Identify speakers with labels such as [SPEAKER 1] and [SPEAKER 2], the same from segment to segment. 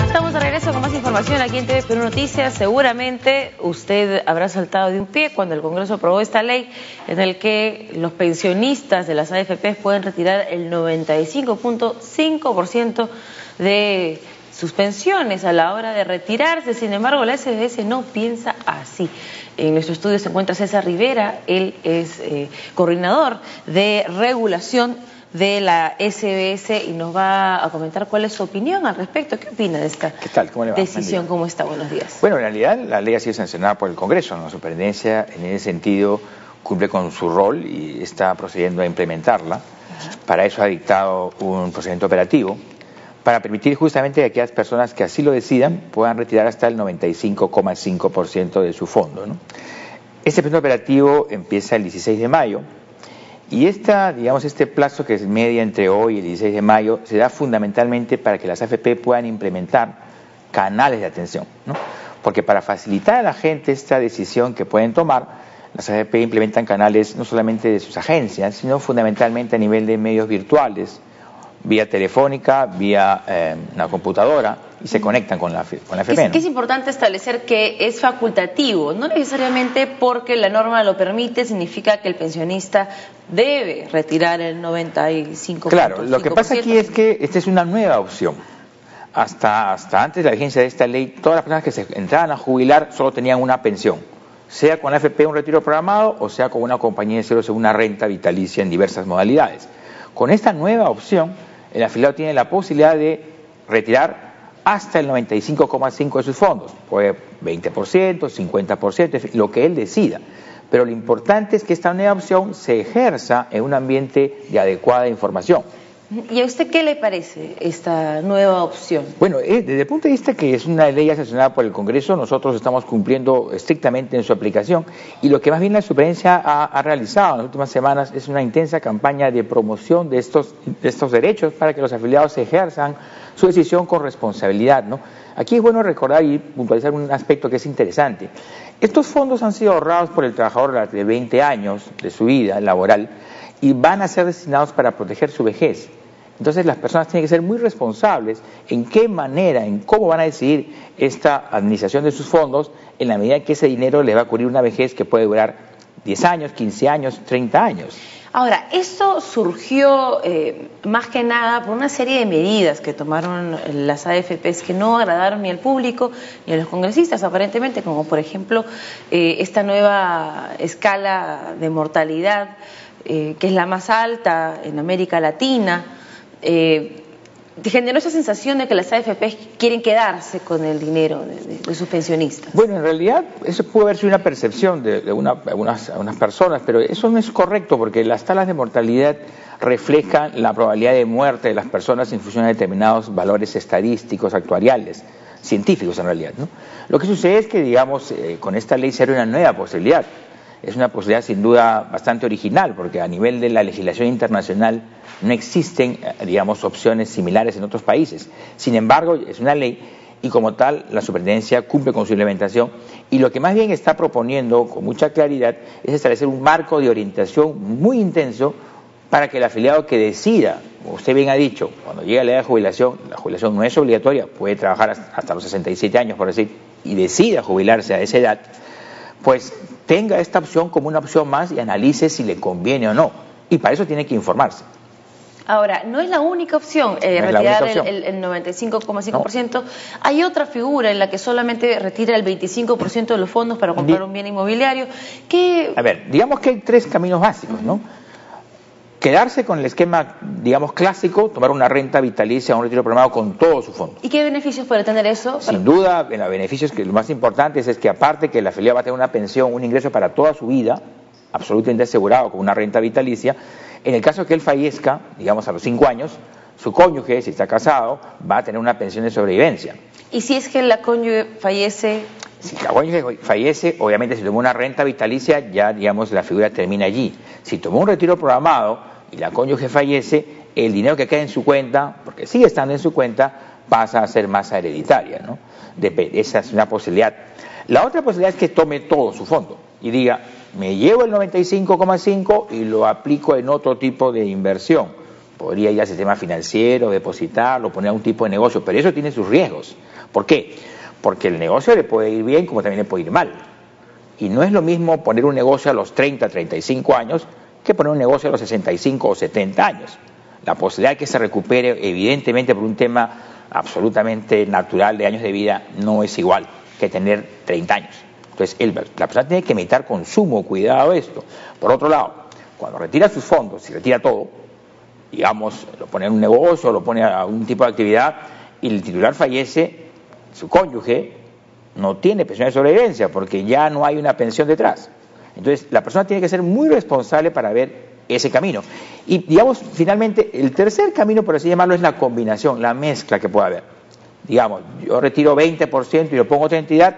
[SPEAKER 1] Estamos de regreso con más información aquí en TV Perú Noticias. Seguramente usted habrá saltado de un pie cuando el Congreso aprobó esta ley en el que los pensionistas de las AFP pueden retirar el 95.5% de sus pensiones a la hora de retirarse. Sin embargo, la SBS no piensa así. En nuestro estudio se encuentra César Rivera, él es coordinador de regulación de la SBS y nos va a comentar cuál es su opinión al respecto. ¿Qué opina de esta decisión? ¿Cómo está? Buenos días.
[SPEAKER 2] Bueno, en realidad la ley ha sido sancionada por el Congreso. La superintendencia en ese sentido cumple con su rol y está procediendo a implementarla. Para eso ha dictado un procedimiento operativo para permitir justamente que aquellas personas que así lo decidan puedan retirar hasta el 95,5% de su fondo, ¿no? Este procedimiento operativo empieza el 16 de mayo. Y este plazo que es media entre hoy y el 16 de mayo se da fundamentalmente para que las AFP puedan implementar canales de atención, ¿no? Porque para facilitar a la gente esta decisión que pueden tomar, las AFP implementan canales no solamente de sus agencias, sino fundamentalmente a nivel de medios virtuales, vía telefónica, vía una computadora, y se conectan con la AFP.
[SPEAKER 1] ¿no? Es importante establecer que es facultativo, no necesariamente porque la norma lo permite, significa que el pensionista debe retirar el 95%.
[SPEAKER 2] Claro, lo que pasa aquí es que esta es una nueva opción. Hasta antes de la vigencia de esta ley, todas las personas que se entraban a jubilar solo tenían una pensión, sea con la AFP un retiro programado o sea con una compañía de seguros o una renta vitalicia en diversas modalidades. Con esta nueva opción, el afiliado tiene la posibilidad de retirar hasta el 95,5% de sus fondos, puede 20%, 50%, lo que él decida. Pero lo importante es que esta nueva opción se ejerza en un ambiente de adecuada información.
[SPEAKER 1] ¿Y a usted qué le parece esta nueva opción?
[SPEAKER 2] Bueno, desde el punto de vista que es una ley sancionada por el Congreso, nosotros estamos cumpliendo estrictamente en su aplicación, y lo que más bien la superintendencia ha realizado en las últimas semanas es una intensa campaña de promoción de estos derechos para que los afiliados ejerzan su decisión con responsabilidad, ¿no? Aquí es bueno recordar y puntualizar un aspecto que es interesante. Estos fondos han sido ahorrados por el trabajador durante 20 años de su vida laboral y van a ser destinados para proteger su vejez. Entonces las personas tienen que ser muy responsables en qué manera, en cómo van a decidir esta administración de sus fondos, en la medida en que ese dinero les va a cubrir una vejez que puede durar 10 años, 15 años, 30 años.
[SPEAKER 1] Ahora, esto surgió más que nada por una serie de medidas que tomaron las AFPs que no agradaron ni al público ni a los congresistas, aparentemente, como por ejemplo esta nueva escala de mortalidad, que es la más alta en América Latina. Generó esa sensación de que las AFP quieren quedarse con el dinero de sus pensionistas.
[SPEAKER 2] Bueno, en realidad eso puede haber sido una percepción de algunas personas, pero eso no es correcto porque las tablas de mortalidad reflejan la probabilidad de muerte de las personas en función de determinados valores estadísticos, actuariales, científicos en realidad, ¿no? Lo que sucede es que, digamos, con esta ley se abre una nueva posibilidad. Es una posibilidad sin duda bastante original porque a nivel de la legislación internacional no existen, digamos, opciones similares en otros países. Sin embargo, es una ley y como tal la superintendencia cumple con su implementación y lo que más bien está proponiendo con mucha claridad es establecer un marco de orientación muy intenso para que el afiliado que decida, como usted bien ha dicho, cuando llegue a la edad de jubilación, la jubilación no es obligatoria, puede trabajar hasta los 67 años, por decir, y decida jubilarse a esa edad, pues tenga esta opción como una opción más y analice si le conviene o no. Y para eso tiene que informarse.
[SPEAKER 1] Ahora, no es la única opción retirar el 95,5%. No. Hay otra figura en la que solamente retira el 25% de los fondos para comprar un bien inmobiliario.
[SPEAKER 2] A ver, digamos que hay tres caminos básicos, ¿no? Quedarse con el esquema, digamos, clásico, tomar una renta vitalicia o un retiro programado con todo su fondo.
[SPEAKER 1] ¿Y qué beneficios puede tener eso?
[SPEAKER 2] Sin duda, en los beneficios que lo más importante es que aparte que el afiliado va a tener una pensión, un ingreso para toda su vida, absolutamente asegurado con una renta vitalicia, en el caso que él fallezca, digamos a los 5 años, su cónyuge, si está casado, va a tener una pensión de sobrevivencia.
[SPEAKER 1] ¿Y si es que la cónyuge fallece?
[SPEAKER 2] Si la cónyuge fallece, obviamente si tomó una renta vitalicia, ya digamos la figura termina allí. Si tomó un retiro programado y la cónyuge fallece, el dinero que queda en su cuenta, porque sigue estando en su cuenta, pasa a ser masa hereditaria, ¿no? Esa es una posibilidad. La otra posibilidad es que tome todo su fondo y diga, me llevo el 95,5 y lo aplico en otro tipo de inversión. Podría ir al sistema financiero, depositarlo, poner un tipo de negocio, pero eso tiene sus riesgos, ¿Por qué? Porque el negocio le puede ir bien como también le puede ir mal. Y no es lo mismo poner un negocio a los 30, 35 años que poner un negocio a los 65 o 70 años. La posibilidad de que se recupere, evidentemente, por un tema absolutamente natural de años de vida, no es igual que tener 30 años. Entonces, la persona tiene que meditar con sumo cuidado esto. Por otro lado, cuando retira sus fondos, si retira todo, digamos, lo pone en un negocio, lo pone a un tipo de actividad, y el titular fallece, su cónyuge no tiene pensión de sobrevivencia, porque ya no hay una pensión detrás. Entonces, la persona tiene que ser muy responsable para ver ese camino. Y, digamos, finalmente, el tercer camino, por así llamarlo, es la combinación, la mezcla que puede haber. Digamos, yo retiro 20% y lo pongo a otra entidad,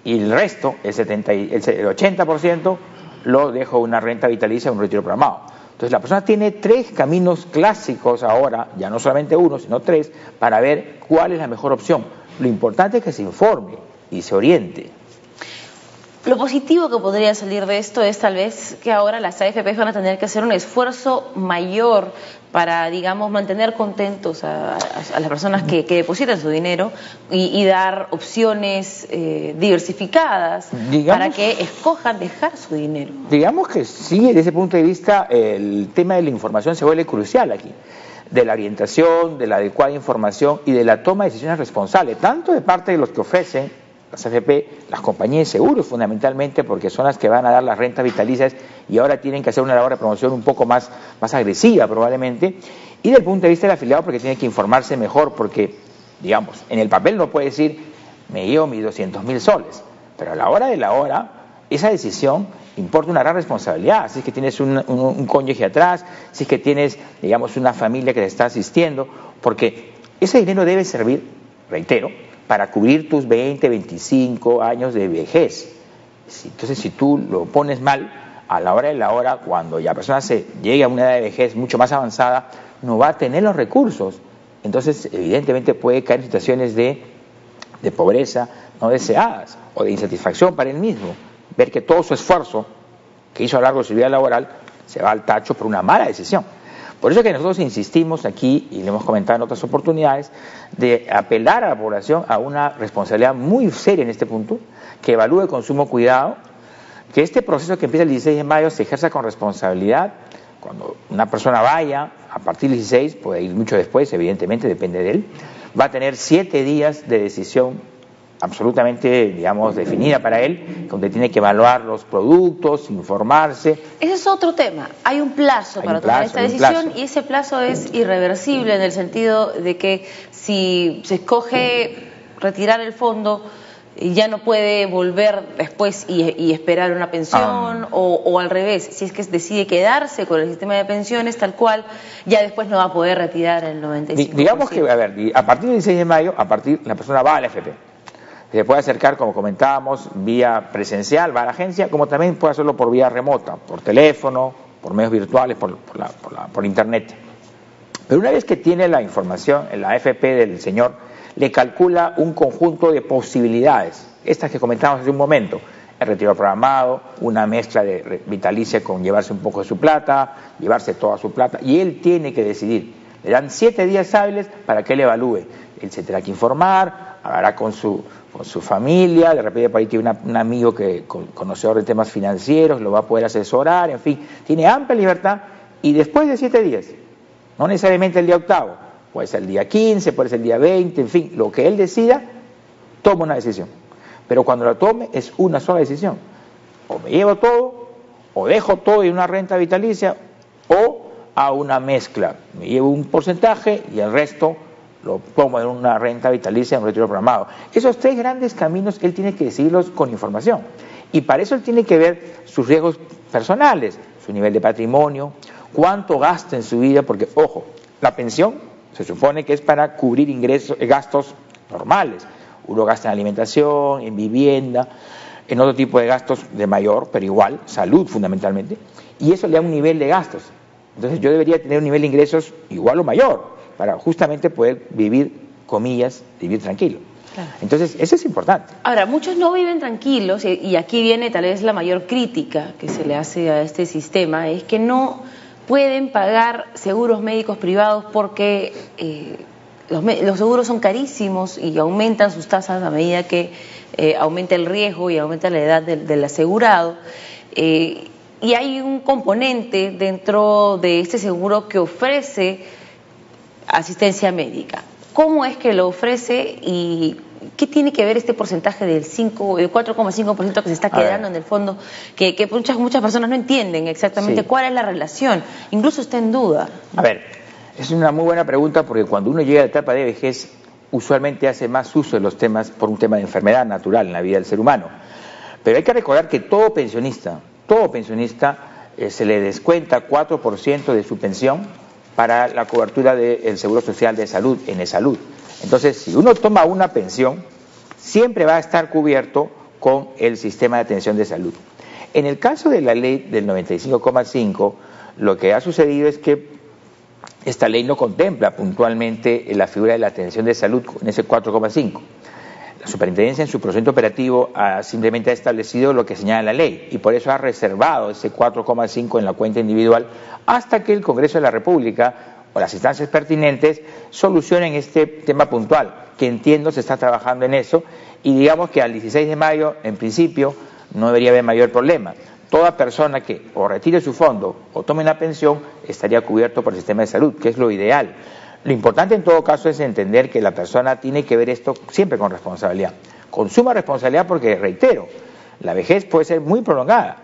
[SPEAKER 2] y el resto, el 80%, lo dejo una renta vitalicia, un retiro programado. Entonces, la persona tiene tres caminos clásicos ahora, ya no solamente uno, sino tres, para ver cuál es la mejor opción. Lo importante es que se informe y se oriente.
[SPEAKER 1] Lo positivo que podría salir de esto es tal vez que ahora las AFPs van a tener que hacer un esfuerzo mayor para, digamos, mantener contentos a las personas que depositan su dinero y dar opciones diversificadas, digamos, para que escojan dejar su dinero.
[SPEAKER 2] Digamos que sí, desde ese punto de vista, el tema de la información se vuelve crucial aquí, de la orientación, de la adecuada información y de la toma de decisiones responsables, tanto de parte de los que ofrecen las AFP, las compañías de seguros fundamentalmente, porque son las que van a dar las rentas vitalicias y ahora tienen que hacer una labor de promoción un poco más agresiva probablemente, y del punto de vista del afiliado porque tiene que informarse mejor, porque, digamos, en el papel no puede decir, me llevo mis 200.000 soles, pero a la hora de la hora, esa decisión importa una gran responsabilidad, si es que tienes un cónyuge atrás, si es que tienes, digamos, una familia que te está asistiendo, porque ese dinero debe servir, reitero, para cubrir tus 20, 25 años de vejez. Entonces, si tú lo pones mal, a la hora de la hora, cuando ya la persona se llegue a una edad de vejez mucho más avanzada, no va a tener los recursos. Entonces, evidentemente puede caer en situaciones de pobreza no deseadas o de insatisfacción para él mismo. Ver que todo su esfuerzo que hizo a lo largo de su vida laboral se va al tacho por una mala decisión. Por eso es que nosotros insistimos aquí, y lo hemos comentado en otras oportunidades, de apelar a la población a una responsabilidad muy seria en este punto, que evalúe con sumo cuidado, que este proceso que empieza el 16 de mayo se ejerza con responsabilidad. Cuando una persona vaya, a partir del 16, puede ir mucho después, evidentemente, depende de él, va a tener 7 días de decisión absolutamente, digamos, definida para él, donde tiene que evaluar los productos, informarse.
[SPEAKER 1] Ese es otro tema. Hay un plazo para tomar esta decisión y ese plazo es irreversible en el sentido de que si se escoge retirar el fondo, ya no puede volver después y esperar una pensión o al revés, si es que decide quedarse con el sistema de pensiones tal cual, ya después no va a poder retirar el 95%.
[SPEAKER 2] Digamos que, a ver, a partir del 16 de mayo, la persona va a la AFP. Se puede acercar, como comentábamos, vía presencial, va a la agencia, como también puede hacerlo por vía remota, por teléfono, por medios virtuales, por internet. Pero una vez que tiene la información, la AFP del señor le calcula un conjunto de posibilidades, estas que comentábamos hace un momento, el retiro programado, una mezcla de vitalicia con llevarse un poco de su plata, llevarse toda su plata, y él tiene que decidir. Le dan 7 días hábiles para que él evalúe. Él se tendrá que informar, hablará con su familia, de repente por ahí tiene un amigo conocedor de temas financieros, lo va a poder asesorar, en fin, tiene amplia libertad, y después de 7 días, no necesariamente el día 8º, puede ser el día 15, puede ser el día 20, en fin, lo que él decida, toma una decisión. Pero cuando la tome es una sola decisión. O me llevo todo, o dejo todo en una renta vitalicia, o a una mezcla. Me llevo un porcentaje y el resto lo pongo en una renta vitalicia, en un retiro programado. Esos 3 grandes caminos él tiene que decidirlos con información. Y para eso él tiene que ver sus riesgos personales, su nivel de patrimonio, cuánto gasta en su vida, porque, ojo, la pensión se supone que es para cubrir gastos normales. Uno gasta en alimentación, en vivienda, en otro tipo de gastos de mayor, pero igual, salud fundamentalmente, y eso le da un nivel de gastos. Entonces yo debería tener un nivel de ingresos igual o mayor, para justamente poder vivir, comillas, vivir tranquilo. Claro. Entonces, eso es importante.
[SPEAKER 1] Ahora, muchos no viven tranquilos, y aquí viene tal vez la mayor crítica que se le hace a este sistema, es que no pueden pagar seguros médicos privados porque los seguros son carísimos y aumentan sus tasas a medida que aumenta el riesgo y aumenta la edad del asegurado. Y hay un componente dentro de este seguro que ofrece asistencia médica. ¿Cómo es que lo ofrece y qué tiene que ver este porcentaje del 4,5% que se está quedando en el fondo? Que muchas personas no entienden exactamente cuál es la relación, incluso está en duda.
[SPEAKER 2] A ver, es una muy buena pregunta porque cuando uno llega a la etapa de vejez, usualmente hace más uso de los temas por un tema de enfermedad natural en la vida del ser humano. Pero hay que recordar que todo pensionista se le descuenta 4% de su pensión para la cobertura del Seguro Social de Salud, Enesalud. Entonces, si uno toma una pensión, siempre va a estar cubierto con el sistema de atención de salud. En el caso de la ley del 95,5, lo que ha sucedido es que esta ley no contempla puntualmente la figura de la atención de salud con ese 4,5. La superintendencia en su procedimiento operativo simplemente ha establecido lo que señala la ley y por eso ha reservado ese 4,5 en la cuenta individual hasta que el Congreso de la República o las instancias pertinentes solucionen este tema puntual, que entiendo se está trabajando en eso y digamos que al 16 de mayo en principio no debería haber mayor problema. Toda persona que o retire su fondo o tome una pensión estaría cubierto por el sistema de salud, que es lo ideal. Lo importante en todo caso es entender que la persona tiene que ver esto siempre con responsabilidad, con suma responsabilidad porque, reitero, la vejez puede ser muy prolongada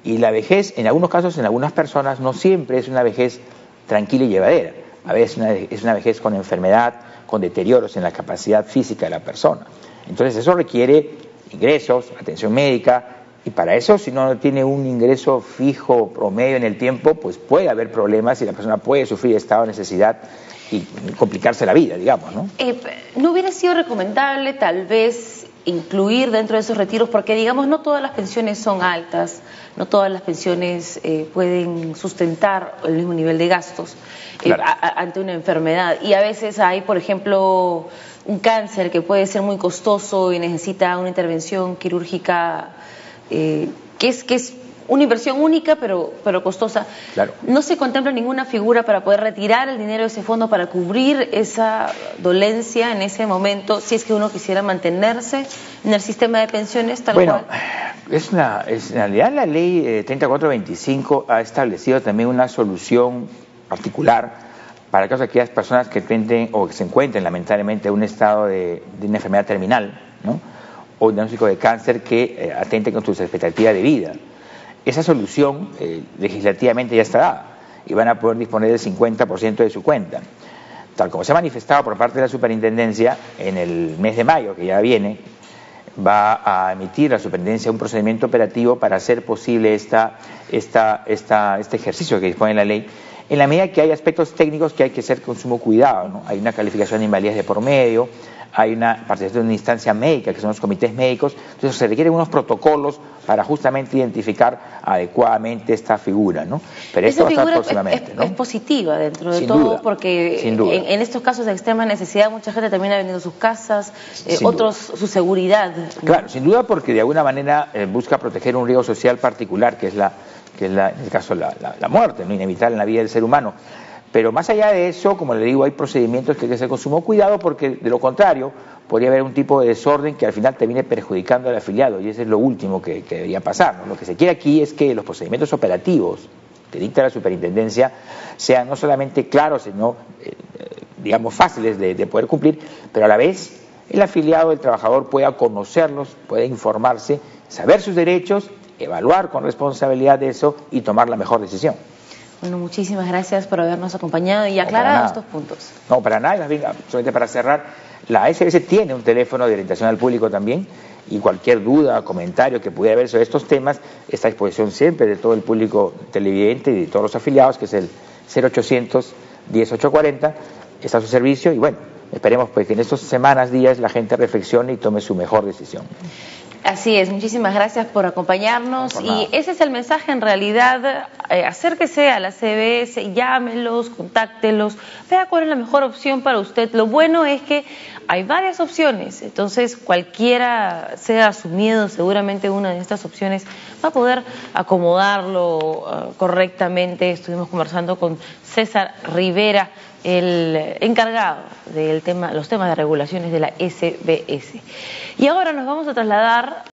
[SPEAKER 2] y la vejez en algunos casos, en algunas personas, no siempre es una vejez tranquila y llevadera. A veces es una vejez con enfermedad, con deterioros en la capacidad física de la persona. Entonces eso requiere ingresos, atención médica y para eso si no tiene un ingreso fijo promedio en el tiempo, pues puede haber problemas y la persona puede sufrir estado de necesidad y complicarse la vida, digamos, ¿no?
[SPEAKER 1] ¿No hubiera sido recomendable tal vez incluir dentro de esos retiros, porque digamos no todas las pensiones son altas, no todas las pensiones pueden sustentar el mismo nivel de gastos ante una enfermedad y a veces hay, por ejemplo, un cáncer que puede ser muy costoso y necesita una intervención quirúrgica que es una inversión única pero costosa.
[SPEAKER 2] Claro.
[SPEAKER 1] ¿No se contempla ninguna figura para poder retirar el dinero de ese fondo para cubrir esa dolencia en ese momento, si es que uno quisiera mantenerse en el sistema de pensiones tal cual?
[SPEAKER 2] En realidad la ley 3425 ha establecido también una solución particular para aquellas personas que tienen o que se encuentren lamentablemente en un estado de una enfermedad terminal, ¿no? O un diagnóstico de cáncer que atente con sus expectativas de vida. Esa solución legislativamente ya está dada y van a poder disponer del 50% de su cuenta. Tal como se ha manifestado por parte de la superintendencia, en el mes de mayo, que ya viene, va a emitir la superintendencia un procedimiento operativo para hacer posible este ejercicio que dispone la ley, en la medida que hay aspectos técnicos que hay que hacer con sumo cuidado, ¿no? Hay una calificación de invalidez de por medio, hay una participación de una instancia médica, que son los comités médicos, entonces se requieren unos protocolos para justamente identificar adecuadamente esta figura, ¿no? Pero esto va a estar próximamente, ¿no?
[SPEAKER 1] Es positiva dentro de
[SPEAKER 2] sin
[SPEAKER 1] todo,
[SPEAKER 2] duda,
[SPEAKER 1] porque en estos casos de extrema necesidad mucha gente también ha vendido sus casas, otros su seguridad, ¿no?
[SPEAKER 2] Claro, sin duda porque de alguna manera busca proteger un riesgo social particular, que es en el caso la muerte, ¿no? Inevitable en la vida del ser humano. Pero más allá de eso, como le digo, hay procedimientos que hay que hacer con sumo cuidado porque de lo contrario podría haber un tipo de desorden que al final termine perjudicando al afiliado y eso es lo último que debería pasar, ¿no? Lo que se quiere aquí es que los procedimientos operativos que dicta la superintendencia sean no solamente claros, sino digamos fáciles de poder cumplir, pero a la vez el afiliado, el trabajador pueda conocerlos, pueda informarse, saber sus derechos, evaluar con responsabilidad de eso y tomar la mejor decisión.
[SPEAKER 1] Bueno, muchísimas gracias por habernos acompañado y aclarado estos puntos.
[SPEAKER 2] No, para nada, más bien, solamente para cerrar, la ASBS tiene un teléfono de orientación al público también y cualquier duda, comentario que pudiera haber sobre estos temas está a disposición siempre de todo el público televidente y de todos los afiliados, que es el 0800 10840, está a su servicio y bueno, esperemos pues que en estas semanas, días, la gente reflexione y tome su mejor decisión.
[SPEAKER 1] Así es, muchísimas gracias por acompañarnos y ese es el mensaje en realidad, acérquese a la CBS, llámelos, contáctelos, vea cuál es la mejor opción para usted. Lo bueno es que hay varias opciones, entonces cualquiera sea su miedo, seguramente una de estas opciones va a poder acomodarlo correctamente. Estuvimos conversando con César Rivera, el encargado de los temas de regulaciones de la SBS. Y ahora nos vamos a trasladar